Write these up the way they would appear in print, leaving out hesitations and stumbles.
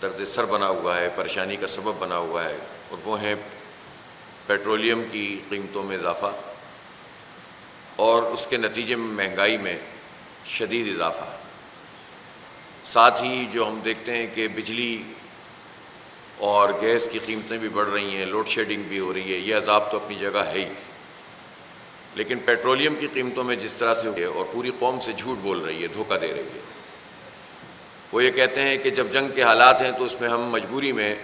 درد سر بنا ہوا ہے، پریشانی کا سبب بنا ہوا ہے، اور وہ ہیں پیٹرولیم کی قیمتوں میں اضافہ اور اس کے نتیجے میں مہنگائی میں شدید اضافہ۔ ساتھ ہی جو ہم دیکھتے ہیں کہ بجلی اور گیس کی قیمتیں بھی بڑھ رہی ہیں، لوڈ شیڈنگ بھی ہو رہی ہے، یہ عذاب تو اپنی جگہ ہے ہی، لیکن پیٹرولیم کی قیمتوں میں جس طرح سے ہے اور پوری قوم سے جھوٹ بول رہی ہے، دھوکہ دے رہی ہے۔ وہ یہ کہتے ہیں کہ جب جنگ کے حالات ہیں تو اس میں ہم مجبوری میں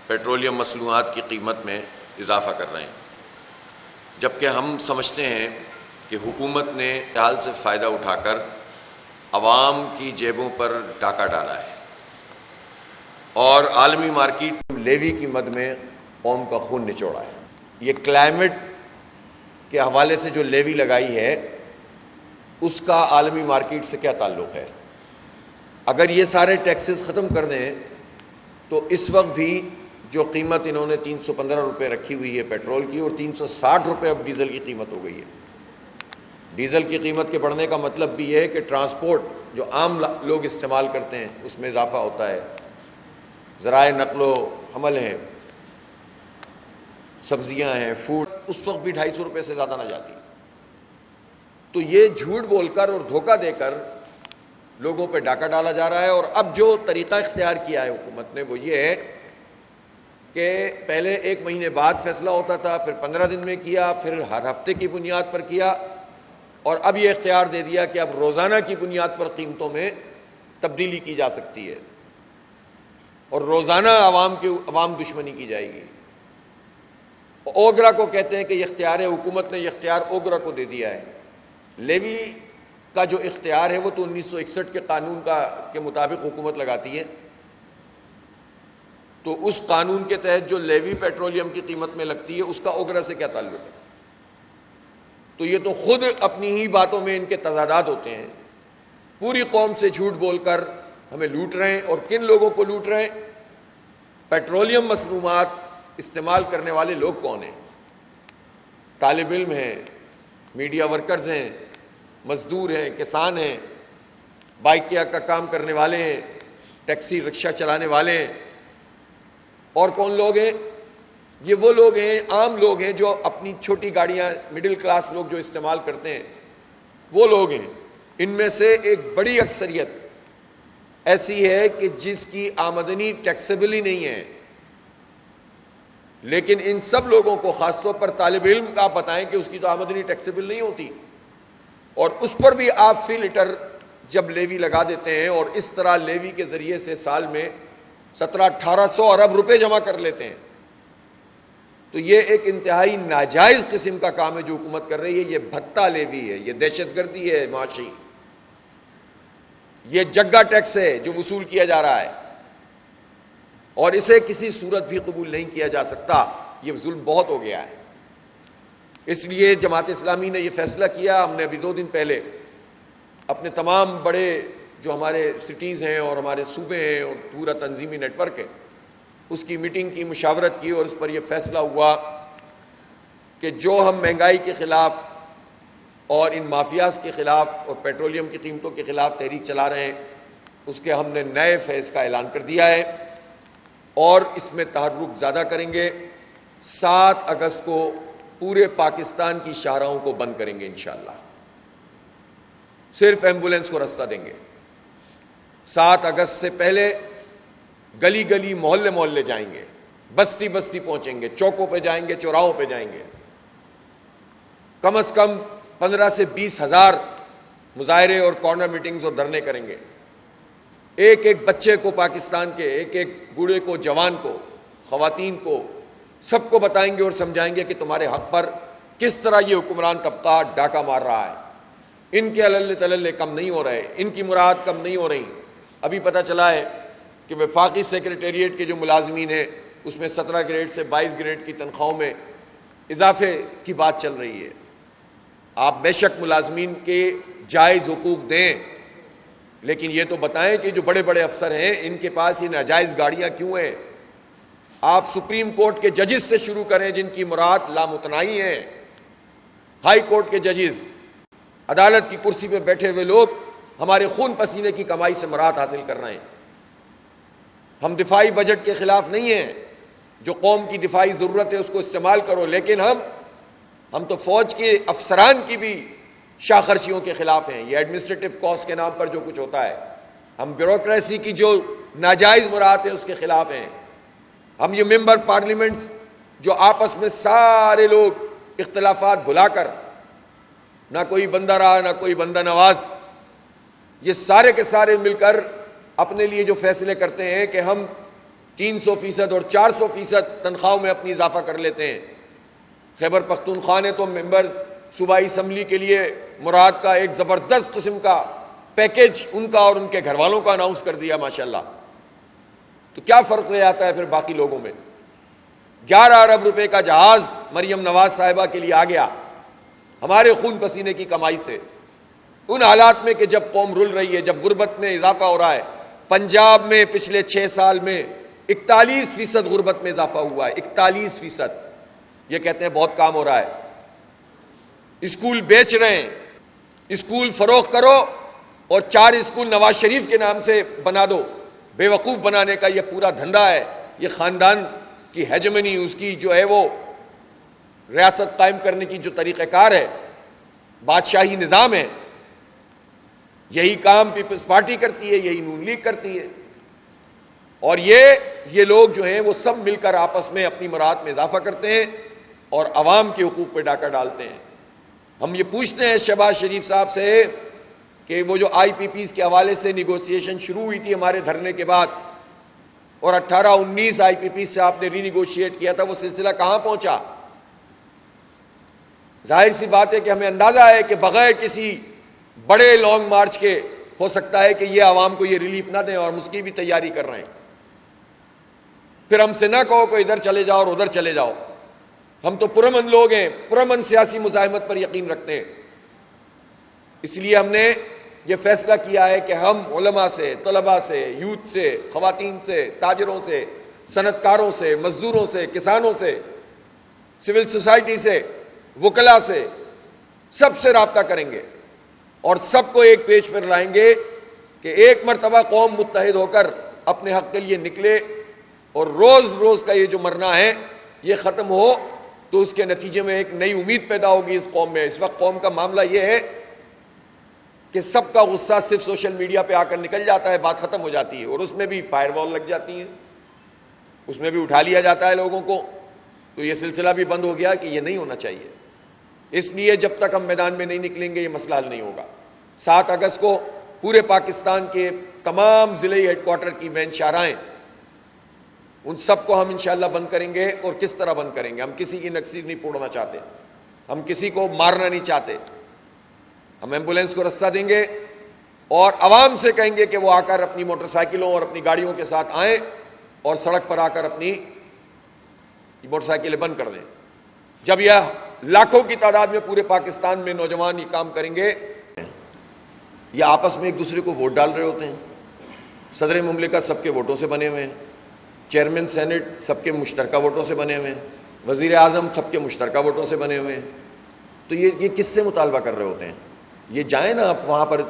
پیٹرولیم مصنوعات کی قیمت میں اضافہ کر رہے ہیں، جبکہ ہم سمجھتے ہیں کہ حکومت نے حال سے فائدہ اٹھا کر عوام کی جیبوں پر ڈاکہ ڈالا ہے اور عالمی مارکیٹ لیوی کی مد میں قوم کا خون نچوڑا ہے۔ یہ کلائمیٹ کے حوالے سے جو لیوی لگائی ہے اس کا عالمی مارکیٹ سے کیا تعلق ہے؟ اگر یہ سارے ٹیکسز ختم کر دیں تو اس وقت بھی جو قیمت انہوں نے 315 روپے رکھی ہوئی ہے پیٹرول کی، اور 360 روپے اب ڈیزل کی قیمت ہو گئی ہے۔ ڈیزل کی قیمت کے بڑھنے کا مطلب بھی یہ ہے کہ ٹرانسپورٹ جو عام لوگ استعمال کرتے ہیں اس میں اضافہ ہوتا ہے، ذرائع نقل و حمل ہیں، سبزیاں ہیں، فوڈ، اس وقت بھی 250 روپے سے زیادہ نہ جاتی۔ تو یہ جھوٹ بول کر اور دھوکہ دے کر لوگوں پہ ڈاکہ ڈالا جا رہا ہے۔ اور اب جو طریقہ اختیار کیا ہے حکومت نے وہ یہ ہے کہ پہلے 1 مہینے بعد فیصلہ ہوتا تھا، پھر 15 دن میں کیا، پھر ہر ہفتے کی بنیاد پر کیا، اور اب یہ اختیار دے دیا کہ اب روزانہ کی بنیاد پر قیمتوں میں تبدیلی کی جا سکتی ہے اور روزانہ عوام دشمنی کی جائے گی۔ اوگرا کو کہتے ہیں کہ یہ اختیار ہے، حکومت نے یہ اختیار اوگرا کو دے دیا ہے۔ لیوی کا جو اختیار ہے وہ تو 1961 کے قانون کے مطابق حکومت لگاتی ہے، تو اس قانون کے تحت جو لیوی پیٹرولیم کی قیمت میں لگتی ہے اس کا اوگرا سے کیا تعلق ہے؟ تو یہ تو خود اپنی ہی باتوں میں ان کے تضادات ہوتے ہیں۔ پوری قوم سے جھوٹ بول کر ہمیں لوٹ رہے ہیں، اور کن لوگوں کو لوٹ رہے ہیں؟ پیٹرولیم مصنوعات استعمال کرنے والے لوگ کون ہیں؟ طالب علم ہیں، میڈیا ورکرز ہیں، مزدور ہیں، کسان ہیں، بائک کا کام کرنے والے ہیں، ٹیکسی رکشہ چلانے والے ہیں، اور کون لوگ ہیں؟ یہ وہ لوگ ہیں، عام لوگ ہیں جو اپنی چھوٹی گاڑیاں، مڈل کلاس لوگ جو استعمال کرتے ہیں وہ لوگ ہیں۔ ان میں سے ایک بڑی اکثریت ایسی ہے کہ جس کی آمدنی ٹیکسیبل ہی نہیں ہے، لیکن ان سب لوگوں کو، خاص طور پر طالب علم کا آپ بتائیں کہ اس کی تو آمدنی ٹیکسیبل نہیں ہوتی، اور اس پر بھی آپ فی لیٹر جب لیوی لگا دیتے ہیں اور اس طرح لیوی کے ذریعے سے سال میں 1700-1800 ارب روپے جمع کر لیتے ہیں، تو یہ ایک انتہائی ناجائز قسم کا کام ہے جو حکومت کر رہی ہے۔ یہ بھتہ لیوی ہے، یہ دہشت گردی ہے معاشی، یہ جگہ ٹیکس ہے جو وصول کیا جا رہا ہے، اور اسے کسی صورت بھی قبول نہیں کیا جا سکتا۔ یہ ظلم بہت ہو گیا ہے۔ اس لیے جماعت اسلامی نے یہ فیصلہ کیا، ہم نے ابھی 2 دن پہلے اپنے تمام بڑے جو ہمارے سٹیز ہیں اور ہمارے صوبے ہیں اور پورا تنظیمی نیٹ ورک ہے اس کی میٹنگ کی، مشاورت کی، اور اس پر یہ فیصلہ ہوا کہ جو ہم مہنگائی کے خلاف اور ان مافیاز کے خلاف اور پیٹرولیم کی قیمتوں کے خلاف تحریک چلا رہے ہیں اس کے ہم نے نئے فیز کا اعلان کر دیا ہے، اور اس میں تحرک زیادہ کریں گے۔ 7 اگست کو پورے پاکستان کی شاہراہوں کو بند کریں گے انشاءاللہ، صرف ایمبولینس کو راستہ دیں گے۔ 7 اگست سے پہلے گلی گلی، محلے محلے جائیں گے، بستی بستی پہنچیں گے، چوکوں پہ جائیں گے، چوراہوں پہ جائیں گے، کم از کم 15 سے 20 ہزار مظاہرے اور کارنر میٹنگز اور دھرنے کریں گے۔ ایک ایک بچے کو پاکستان کے، ایک ایک بوڑھے کو، جوان کو، خواتین کو، سب کو بتائیں گے اور سمجھائیں گے کہ تمہارے حق پر کس طرح یہ حکمران طبقہ ڈاکہ مار رہا ہے۔ ان کے علل تللے کم نہیں ہو رہے، ان کی مراد کم نہیں ہو رہی۔ ابھی پتہ چلا ہے کہ وفاقی سیکریٹریٹ کے جو ملازمین ہیں اس میں 17 گریڈ سے 22 گریڈ کی تنخواہوں میں اضافے کی بات چل رہی ہے۔ آپ بے شک ملازمین کے جائز حقوق دیں، لیکن یہ تو بتائیں کہ جو بڑے بڑے افسر ہیں ان کے پاس یہ ناجائز گاڑیاں کیوں ہیں؟ آپ سپریم کورٹ کے ججز سے شروع کریں جن کی مراد لامتناہی ہیں، ہائی کورٹ کے ججز، عدالت کی کرسی پہ بیٹھے ہوئے لوگ ہمارے خون پسینے کی کمائی سے مراد حاصل کر رہے ہیں۔ ہم دفاعی بجٹ کے خلاف نہیں ہیں، جو قوم کی دفاعی ضرورت ہے اس کو استعمال کرو، لیکن ہم تو فوج کے افسران کی بھی شاہ خرچیوں کے خلاف ہیں۔ یہ ایڈمنسٹریٹو کاسٹ کے نام پر جو کچھ ہوتا ہے، ہم بیوروکریسی کی جو ناجائز مراعات ہے اس کے خلاف ہیں۔ ہم یہ ممبر پارلیمنٹس جو آپس میں سارے لوگ اختلافات بھلا کر، نہ کوئی بندہ رہا نہ کوئی بندہ نواز، یہ سارے کے سارے مل کر اپنے لیے جو فیصلے کرتے ہیں کہ ہم 300% اور 400% تنخواہوں میں اپنی اضافہ کر لیتے ہیں۔ خیبر پختونخوا نے تو ممبرز صوبائی اسمبلی کے لیے مراد کا ایک زبردست قسم کا پیکج ان کا اور ان کے گھر والوں کا اناؤنس کر دیا ماشاءاللہ۔ تو کیا فرق رہ جاتا ہے پھر باقی لوگوں میں؟ 11 ارب روپے کا جہاز مریم نواز صاحبہ کے لیے آ گیا ہمارے خون پسینے کی کمائی سے، ان حالات میں کہ جب قوم رل رہی ہے، جب غربت میں اضافہ ہو رہا ہے۔ پنجاب میں پچھلے 6 سال میں 41% غربت میں اضافہ ہوا ہے، 41%۔ یہ کہتے ہیں بہت کام ہو رہا ہے، اسکول بیچ رہے ہیں، اسکول فروخت کرو اور 4 اسکول نواز شریف کے نام سے بنا دو۔ بے وقوف بنانے کا یہ پورا دھندا ہے، یہ خاندان کی ہیجمنی، اس کی جو ہے وہ ریاست قائم کرنے کی جو طریقہ کار ہے، بادشاہی نظام ہے، یہی کام پیپلز پارٹی کرتی ہے، یہی نون لیگ کرتی ہے۔ اور یہ لوگ جو ہیں وہ سب مل کر آپس میں اپنی مراعات میں اضافہ کرتے ہیں اور عوام کے حقوق پہ ڈاکہ ڈالتے ہیں۔ ہم یہ پوچھتے ہیں شہباز شریف صاحب سے کہ وہ جو آئی پی پیز کے حوالے سے نیگوسیشن شروع ہوئی تھی ہمارے دھرنے کے بعد، اور 18-19 آئی پی پیز سے آپ نے ری نیگوشیٹ کیا تھا، وہ سلسلہ کہاں پہنچا؟ ظاہر سی بات ہے کہ ہمیں اندازہ ہے کہ بغیر کسی بڑے لانگ مارچ کے ہو سکتا ہے کہ یہ عوام کو یہ ریلیف نہ دیں، اور ہم اس کی بھی تیاری کر رہے ہیں۔ پھر ہم سے نہ کہو کہ ادھر چلے جاؤ اور ادھر چلے جاؤ۔ ہم تو پرامن لوگ ہیں، پرامن سیاسی مزاحمت پر یقین رکھتے ہیں۔ اس لیے ہم نے یہ فیصلہ کیا ہے کہ ہم علماء سے، طلباء سے، یوتھ سے، خواتین سے، تاجروں سے، صنعت کاروں سے، مزدوروں سے، کسانوں سے، سول سوسائٹی سے، وکلاء سے، سب سے رابطہ کریں گے اور سب کو ایک پیج پر لائیں گے کہ ایک مرتبہ قوم متحد ہو کر اپنے حق کے لیے نکلے، اور روز روز کا یہ جو مرنا ہے یہ ختم ہو، تو اس کے نتیجے میں ایک نئی امید پیدا ہوگی اس قوم میں۔ اس وقت قوم کا معاملہ یہ ہے کہ سب کا غصہ صرف سوشل میڈیا پہ آ کر نکل جاتا ہے، بات ختم ہو جاتی ہے، اور اس میں بھی فائر وال لگ جاتی ہیں، اس میں بھی اٹھا لیا جاتا ہے لوگوں کو۔ تو یہ سلسلہ بھی بند ہو گیا کہ یہ نہیں ہونا چاہیے۔ اس لیے جب تک ہم میدان میں نہیں نکلیں گے یہ مسئلہ حل نہیں ہوگا۔ 7 اگست کو پورے پاکستان کے تمام ضلعی ہیڈ کوارٹر کی مین شاہراہیں، ان سب کو ہم انشاءاللہ بند کریں گے۔ اور کس طرح بند کریں گے؟ ہم کسی کی نکسی نہیں پھوڑنا چاہتے، ہم کسی کو مارنا نہیں چاہتے۔ ہم ایمبولینس کو رستہ دیں گے اور عوام سے کہیں گے کہ وہ آ کر اپنی موٹر سائیکلوں اور اپنی گاڑیوں کے ساتھ آئیں اور سڑک پر آ کر اپنی موٹر سائیکلیں بند کر دیں۔ جب یہ لاکھوں کی تعداد میں پورے پاکستان میں نوجوان یہ کام کریں گے، یہ آپس میں ایک دوسرے کو ووٹ ڈال رہے ہوتے ہیں۔ صدر مملکت سب کے ووٹوں سے بنے ہوئے ہیں، چیئرمین سینٹ سب کے مشترکہ ووٹوں سے بنے ہوئے ہیں، وزیر اعظم سب کے مشترکہ ووٹوں سے بنے ہوئے ہیں۔ تو یہ کس سے مطالبہ کر رہے ہوتے ہیں؟ یہ جائیں نا آپ وہاں پر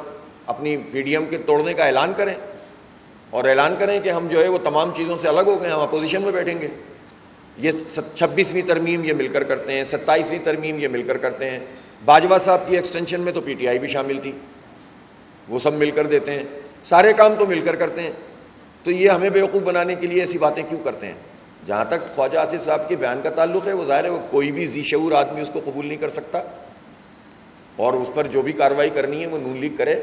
اپنی پی ڈی ایم کے توڑنے کا اعلان کریں، اور اعلان کریں کہ ہم جو ہے وہ تمام چیزوں سے الگ ہو گئے، ہم اپوزیشن میں بیٹھیں گے۔ یہ 26ویں ترمیم یہ مل کر کرتے ہیں، 27ویں ترمیم یہ مل کر کرتے ہیں۔ باجوہ صاحب کی ایکسٹینشن میں تو پی ٹی آئی بھی شامل تھی، وہ سب مل کر دیتے ہیں، سارے کام تو مل کر کرتے ہیں۔ تو یہ ہمیں بیوقوف بنانے کے لیے ایسی باتیں کیوں کرتے ہیں؟ جہاں تک خواجہ آصف صاحب کے بیان کا تعلق ہے، وہ ظاہر ہے وہ کوئی بھی ذی شعور آدمی اس کو قبول نہیں کر سکتا، اور اس پر جو بھی کارروائی کرنی ہے وہ نون لیگ کرے۔